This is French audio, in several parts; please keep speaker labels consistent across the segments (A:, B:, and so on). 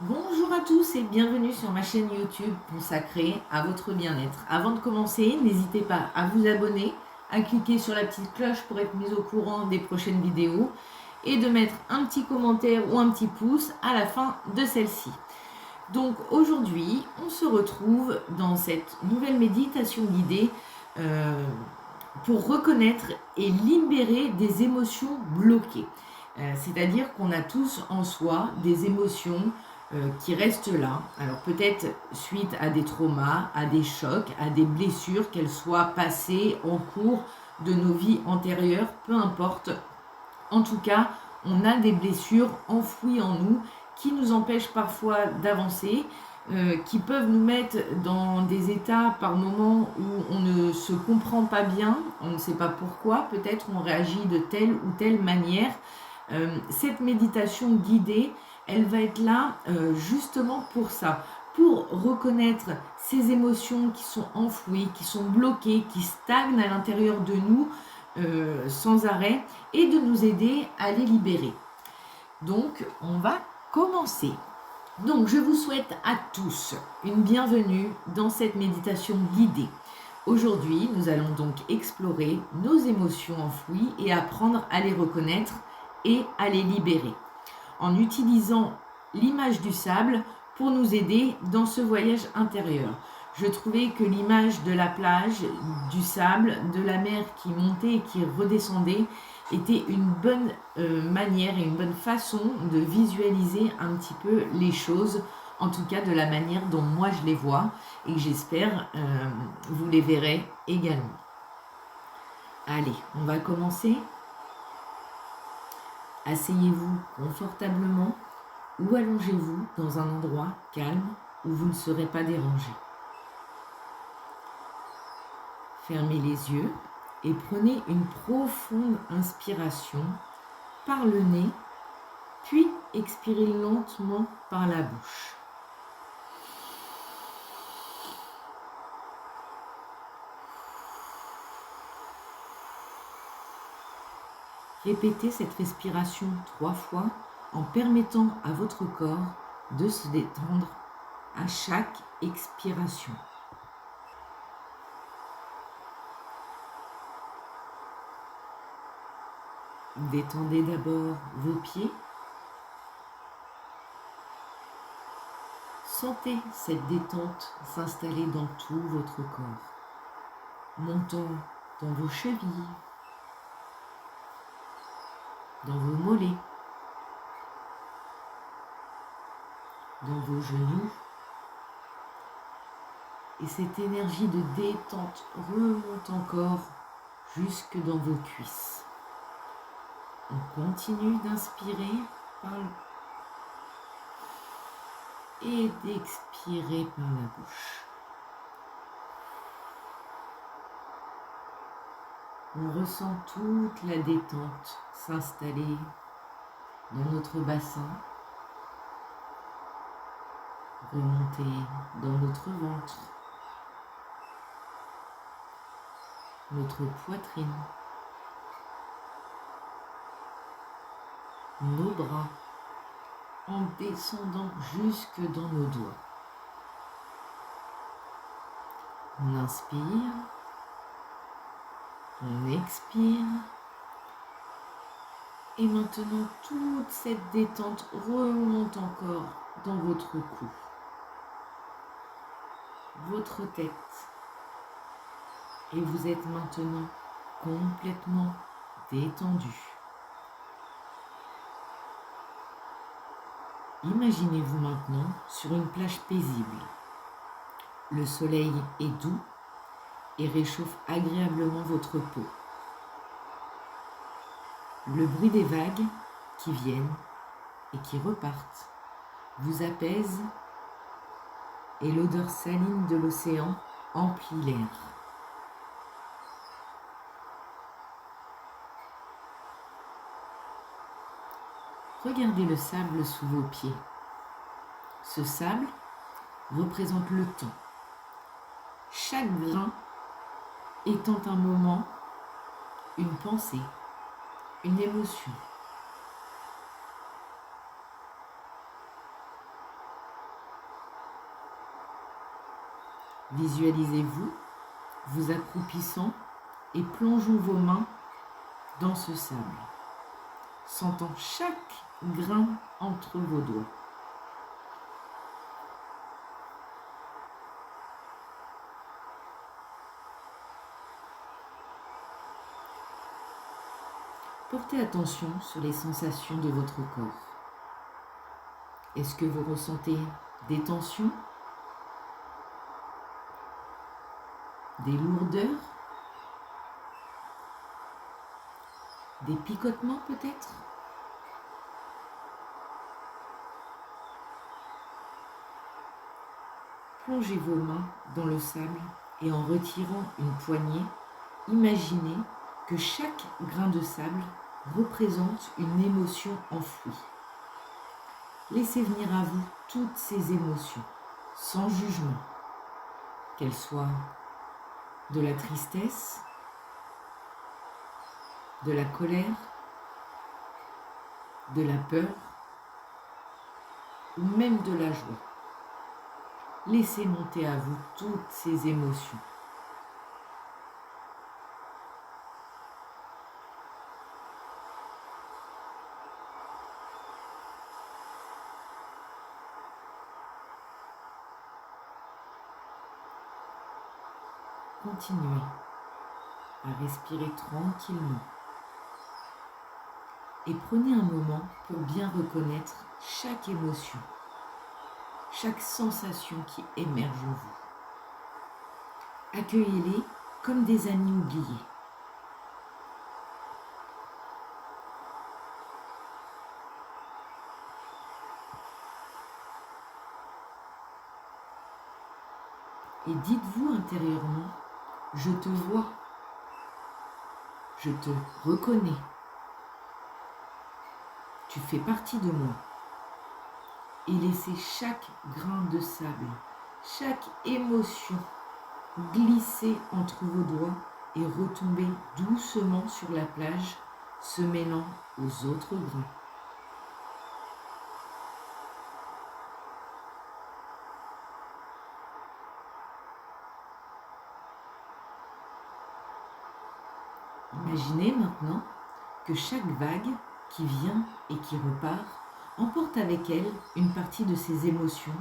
A: Bonjour à tous et bienvenue sur ma chaîne YouTube consacrée à votre bien-être. Avant de commencer, n'hésitez pas à vous abonner, à cliquer sur la petite cloche pour être mis au courant des prochaines vidéos et de mettre un petit commentaire ou un petit pouce à la fin de celle-ci. Donc aujourd'hui, on se retrouve dans cette nouvelle méditation guidée pour reconnaître et libérer des émotions bloquées. C'est-à-dire qu'on a tous en soi des émotions qui restent là. Alors peut-être suite à des traumas, à des chocs, à des blessures, qu'elles soient passées en cours de nos vies antérieures, peu importe. En tout cas, on a des blessures enfouies en nous qui nous empêchent parfois d'avancer, qui peuvent nous mettre dans des états par moments où on ne se comprend pas bien, on ne sait pas pourquoi, peut-être on réagit de telle ou telle manière. Cette méditation guidée, elle va être là justement pour ça, pour reconnaître ces émotions qui sont enfouies, qui sont bloquées, qui stagnent à l'intérieur de nous sans arrêt et de nous aider à les libérer. Donc, on va commencer. Donc, je vous souhaite à tous une bienvenue dans cette méditation guidée. Aujourd'hui, nous allons donc explorer nos émotions enfouies et apprendre à les reconnaître et à les libérer en utilisant l'image du sable pour nous aider dans ce voyage intérieur. Je trouvais que l'image de la plage, du sable, de la mer qui montait et qui redescendait était une bonne manière et une bonne façon de visualiser un petit peu les choses, en tout cas de la manière dont moi je les vois et j'espère vous les verrez également. Allez, on va commencer. Asseyez-vous confortablement ou allongez-vous dans un endroit calme où vous ne serez pas dérangé. Fermez les yeux et prenez une profonde inspiration par le nez, puis expirez lentement par la bouche. Répétez cette respiration 3 fois en permettant à votre corps de se détendre à chaque expiration. Détendez d'abord vos pieds. Sentez cette détente s'installer dans tout votre corps, montant dans vos chevilles, dans vos mollets, dans vos genoux. Et cette énergie de détente remonte encore jusque dans vos cuisses. On continue d'inspirer par le et d'expirer par la bouche. On ressent toute la détente s'installer dans notre bassin, remonter dans notre ventre, notre poitrine, nos bras, en descendant jusque dans nos doigts. On inspire, on expire, et maintenant toute cette détente remonte encore dans votre cou, votre tête, et vous êtes maintenant complètement détendu. Imaginez-vous maintenant sur une plage paisible. Le soleil est doux et réchauffe agréablement votre peau. Le bruit des vagues qui viennent et qui repartent vous apaise et l'odeur saline de l'océan emplit l'air. Regardez le sable sous vos pieds. Ce sable représente le temps. Chaque grain étant un moment, une pensée, une émotion. Visualisez-vous vous accroupissant et plongeons vos mains dans ce sable, sentant chaque grain entre vos doigts. Portez attention sur les sensations de votre corps. Est-ce que vous ressentez des tensions, des lourdeurs, des picotements peut-être? Plongez vos mains dans le sable et en retirant une poignée, imaginez que chaque grain de sable représente une émotion enfouie. Laissez venir à vous toutes ces émotions, sans jugement, qu'elles soient de la tristesse, de la colère, de la peur ou même de la joie. Laissez monter à vous toutes ces émotions. Continuez à respirer tranquillement et prenez un moment pour bien reconnaître chaque émotion, chaque sensation qui émerge en vous. Accueillez-les comme des amis oubliés. Et dites-vous intérieurement, je te vois, je te reconnais, tu fais partie de moi. Et laissez chaque grain de sable, chaque émotion glisser entre vos doigts et retomber doucement sur la plage, se mêlant aux autres grains. Imaginez maintenant que chaque vague qui vient et qui repart emporte avec elle une partie de ces émotions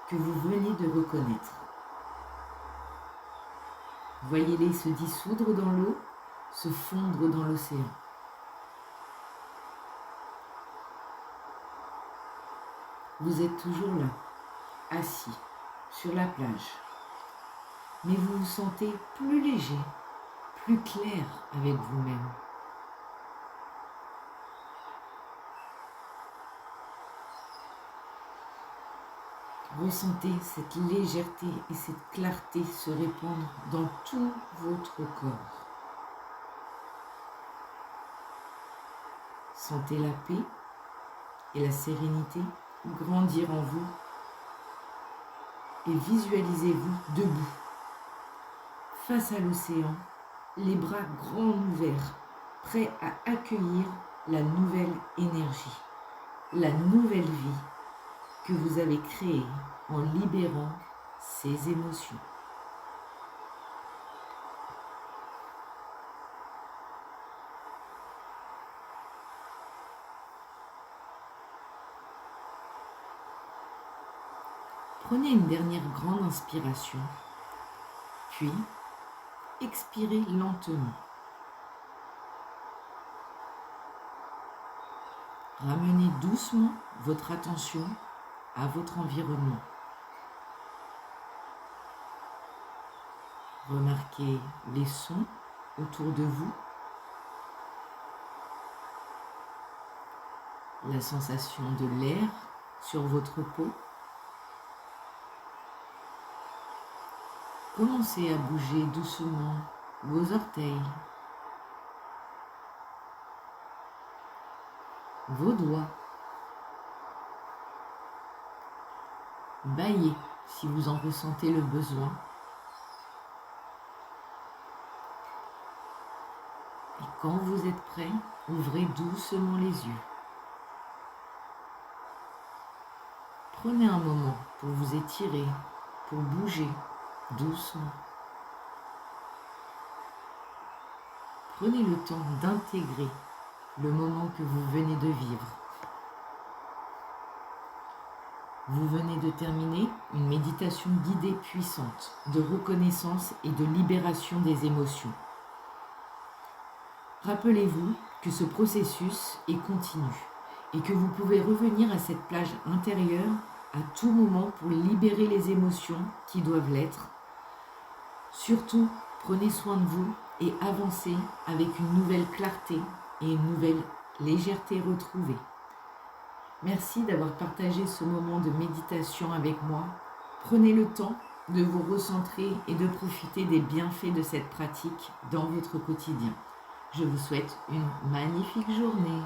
A: que vous venez de reconnaître. Voyez-les se dissoudre dans l'eau, se fondre dans l'océan. Vous êtes toujours là, assis sur la plage, mais vous vous sentez plus léger, plus clair avec vous-même. Ressentez cette légèreté et cette clarté se répandre dans tout votre corps. Sentez la paix et la sérénité grandir en vous et visualisez-vous debout, face à l'océan, les bras grands ouverts, prêts à accueillir la nouvelle énergie, la nouvelle vie que vous avez créée en libérant ces émotions. Prenez une dernière grande inspiration, puis expirez lentement. Ramenez doucement votre attention à votre environnement. Remarquez les sons autour de vous, la sensation de l'air sur votre peau. Commencez à bouger doucement vos orteils, vos doigts. Bâillez si vous en ressentez le besoin. Et quand vous êtes prêt, ouvrez doucement les yeux. Prenez un moment pour vous étirer, pour bouger, doucement. Prenez le temps d'intégrer le moment que vous venez de vivre. Vous venez de terminer une méditation guidée puissante de reconnaissance et de libération des émotions. Rappelez-vous que ce processus est continu et que vous pouvez revenir à cette plage intérieure à tout moment pour libérer les émotions qui doivent l'être. Surtout, prenez soin de vous et avancez avec une nouvelle clarté et une nouvelle légèreté retrouvée. Merci d'avoir partagé ce moment de méditation avec moi. Prenez le temps de vous recentrer et de profiter des bienfaits de cette pratique dans votre quotidien. Je vous souhaite une magnifique journée.